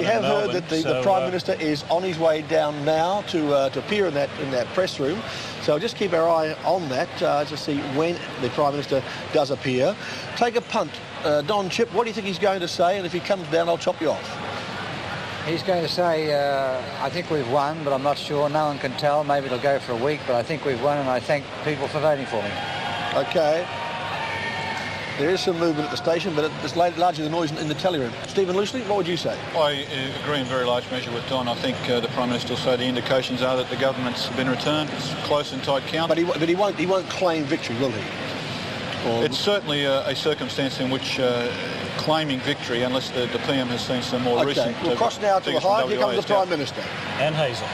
We have heard that the Prime Minister is on his way down now to appear in that press room. So just keep our eye on that to see when the Prime Minister does appear. Take a punt. Don Chip, what do you think he's going to say? And if he comes down, I'll chop you off. He's going to say, I think we've won, but I'm not sure. No one can tell. Maybe it'll go for a week, but I think we've won, and I thank people for voting for me. OK. There is some movement at the station, but it's largely the noise in the telly room. Stephen Loosley, what would you say? I agree in very large measure with Don. I think the Prime Minister will say the indications are that the government's been returned. It's close and tight count. But he won't claim victory, will he? Or... It's certainly a circumstance in which claiming victory, unless the PM has seen some more recent... We'll cross now to the high. Here comes the Prime Minister. And Hazel.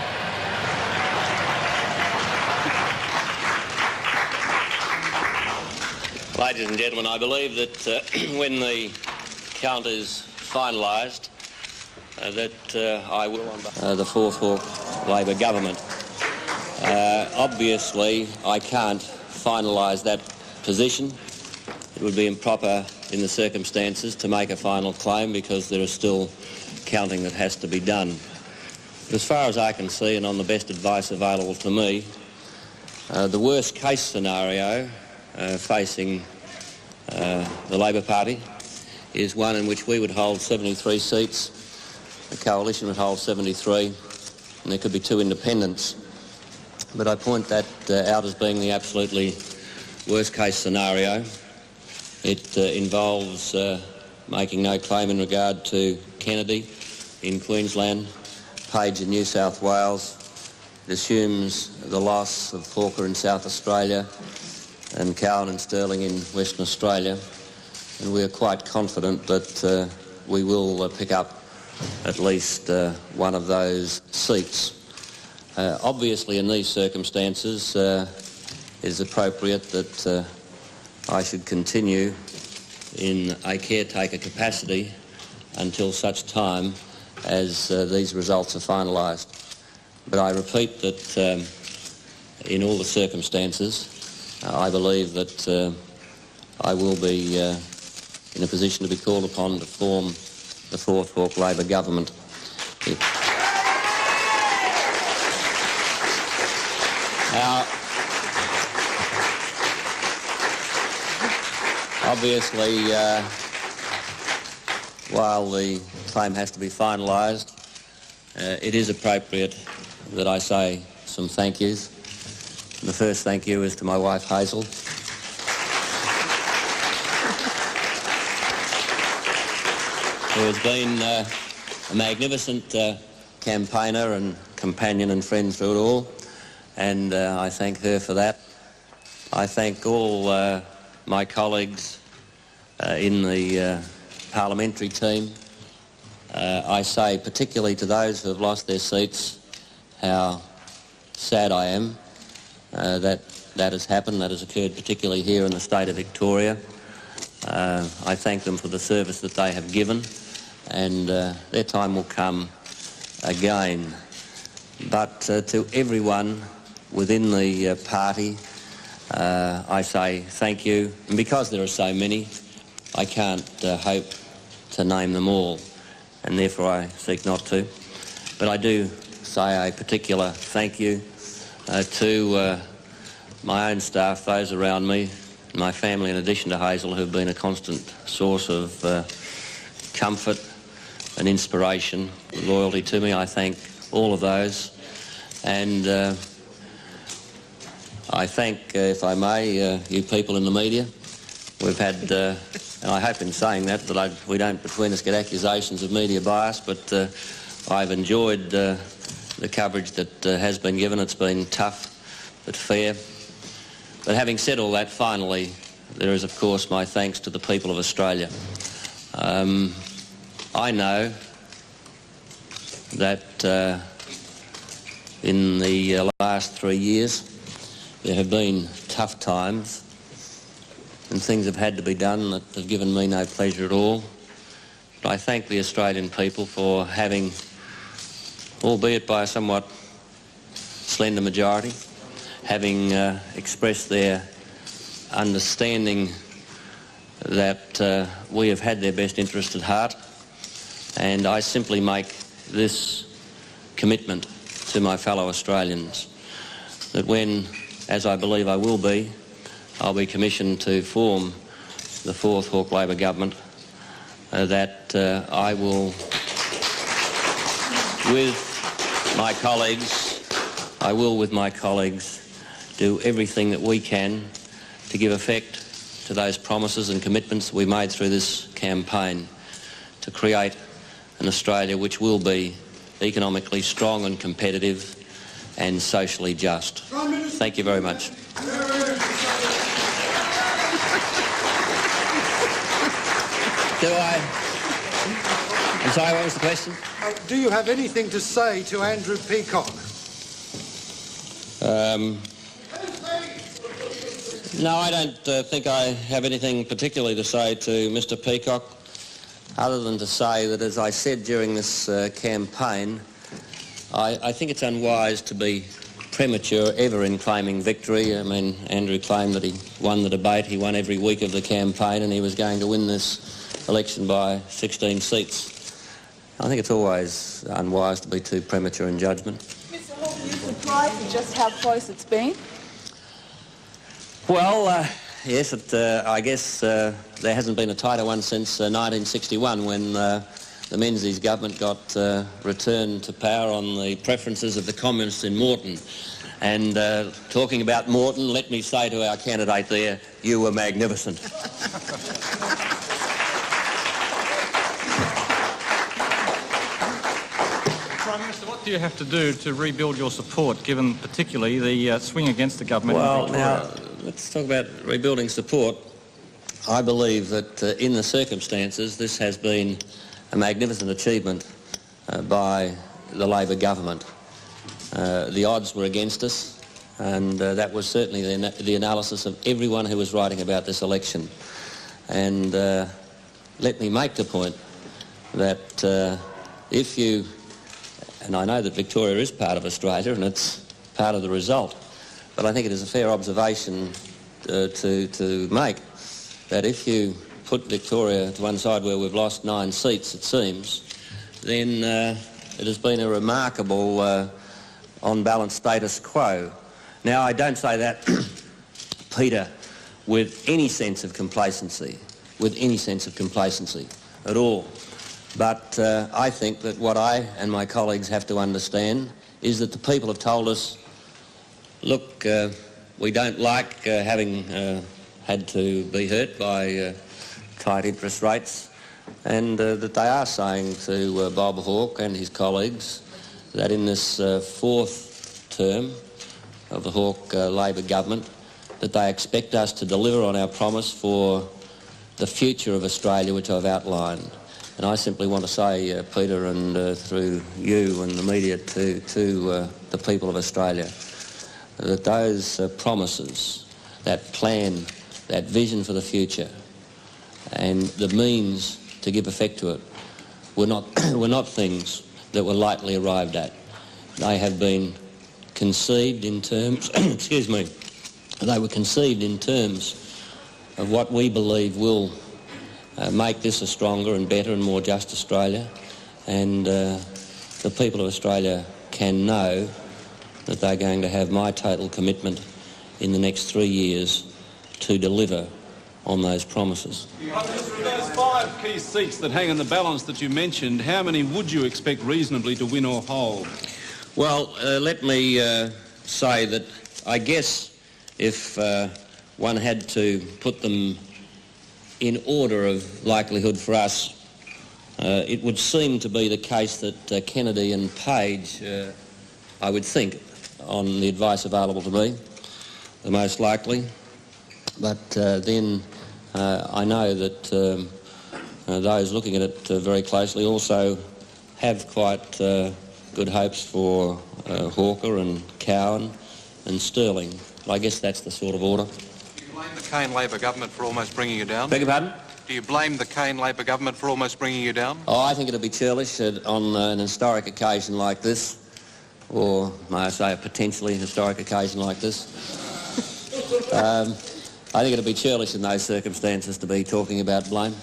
Ladies and gentlemen, I believe that when the count is finalised, I will the Fourth Hawke Labor government. Obviously, I can't finalise that position. It would be improper in the circumstances to make a final claim because there is still counting that has to be done. But as far as I can see, and on the best advice available to me, the worst case scenario facing the Labor Party is one in which we would hold 73 seats, the coalition would hold 73, and there could be 2 independents. But I point that out as being the absolutely worst case scenario. It involves making no claim in regard to Kennedy in Queensland, Page in New South Wales. It assumes the loss of Hawker in South Australia and Cowan and Sterling in Western Australia, and we are quite confident that we will pick up at least one of those seats. Obviously, in these circumstances, it is appropriate that I should continue in a caretaker capacity until such time as these results are finalised. But I repeat that in all the circumstances, I believe that I will be in a position to be called upon to form the Fourth Hawke Labor government. Now, obviously, while the claim has to be finalised, it is appropriate that I say some thank yous. The first thank you is to my wife, Hazel. Who has been a magnificent campaigner and companion and friend through it all, and I thank her for that. I thank all my colleagues in the parliamentary team. I say particularly to those who have lost their seats how sad I am that has happened, that has occurred particularly here in the state of Victoria. I thank them for the service that they have given, and their time will come again. But to everyone within the party, I say thank you. And because there are so many, I can't hope to name them all, and therefore I seek not to. But I do say a particular thank you to my own staff, those around me, my family in addition to Hazel, who have been a constant source of comfort and inspiration, loyalty to me. I thank all of those, and I thank, if I may, you people in the media. We've had, and I hope in saying that we don't between us get accusations of media bias, but I've enjoyed the coverage that has been given. It's been tough but fair. But having said all that, finally, there is, of course, my thanks to the people of Australia. I know that in the last 3 years there have been tough times and things have had to be done that have given me no pleasure at all. But I thank the Australian people for having, albeit by a somewhat slender majority, having expressed their understanding that we have had their best interest at heart, And I simply make this commitment to my fellow Australians that when, as I believe I will be, I'll be commissioned to form the fourth Hawke Labor government, that I will, with my colleagues, do everything that we can to give effect to those promises and commitments we made through this campaign to create an Australia which will be economically strong and competitive and socially just. Thank you very much. I'm sorry, what was the question? Do you have anything to say to Andrew Peacock? No, I don't think I have anything particularly to say to Mr. Peacock, other than to say that, as I said during this campaign, I think it's unwise to be premature ever in claiming victory. I mean, Andrew claimed that he won the debate, he won every week of the campaign, and he was going to win this election by 16 seats. I think it's always unwise to be too premature in judgment. Mr. Hawke, are you surprised at just how close it's been? Well, yes, I guess there hasn't been a tighter one since 1961 when the Menzies government got returned to power on the preferences of the communists in Moreton. And talking about Moreton, let me say to our candidate there, you were magnificent. Prime Minister, what do you have to do to rebuild your support, given particularly the swing against the government in Victoria? Now, let's talk about rebuilding support. I believe that in the circumstances, this has been a magnificent achievement by the Labor government. The odds were against us, and that was certainly the analysis of everyone who was writing about this election. And let me make the point that if you, and I know that Victoria is part of Australia and it's part of the result, but I think it is a fair observation to make that if you put Victoria to one side where we've lost 9 seats, it seems, then it has been a remarkable on-balance status quo. Now, I don't say that, Peter, with any sense of complacency at all. But I think that what I and my colleagues have to understand is that the people have told us, look, we don't like having had to be hurt by tight interest rates, and that they are saying to Bob Hawke and his colleagues that in this fourth term of the Hawke Labor government that they expect us to deliver on our promise for the future of Australia, which I've outlined. And I simply want to say, Peter, and through you and the media to the people of Australia, that those promises, that plan, that vision for the future, and the means to give effect to it were not things that were lightly arrived at. They have been conceived in terms, excuse me, they were conceived in terms of what we believe will make this a stronger and better and more just Australia, and the people of Australia can know that they're going to have my total commitment in the next 3 years to deliver on those promises. Of those 5 key seats that hang in the balance that you mentioned, how many would you expect reasonably to win or hold? Well, let me say that I guess if one had to put them in order of likelihood for us, it would seem to be the case that Kennedy and Page, I would think, on the advice available to me, the most likely. But then I know that those looking at it very closely also have quite good hopes for Hawker and Cowan and Sterling. I guess that's the sort of order. Do you blame the Cain Labor government for almost bringing you down? Beg your pardon? Do you blame the Cain Labor government for almost bringing you down? Oh, I think it'd be churlish on an historic occasion like this, or may I say a potentially historic occasion like this. I think it'd be churlish in those circumstances to be talking about blame.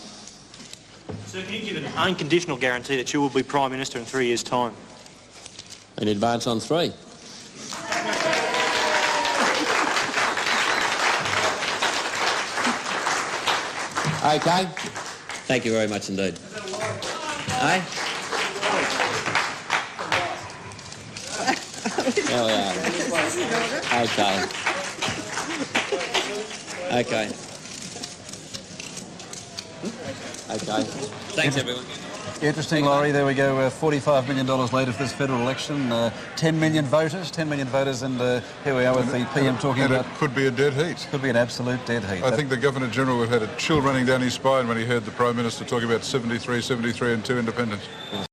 Sir, can you give an unconditional guarantee that you will be Prime Minister in 3 years' time? In advance on 3. Okay. Thank you very much indeed. Aye? There we are. Okay. Okay. Okay. Thanks, everyone. Interesting, Laurie. There we go. $45 million later for this federal election. 10 million voters, and here we are with the PM talking about... it could be a dead heat. Could be an absolute dead heat. I think the Governor-General would have had a chill running down his spine when he heard the Prime Minister talking about 73 and 2 independents.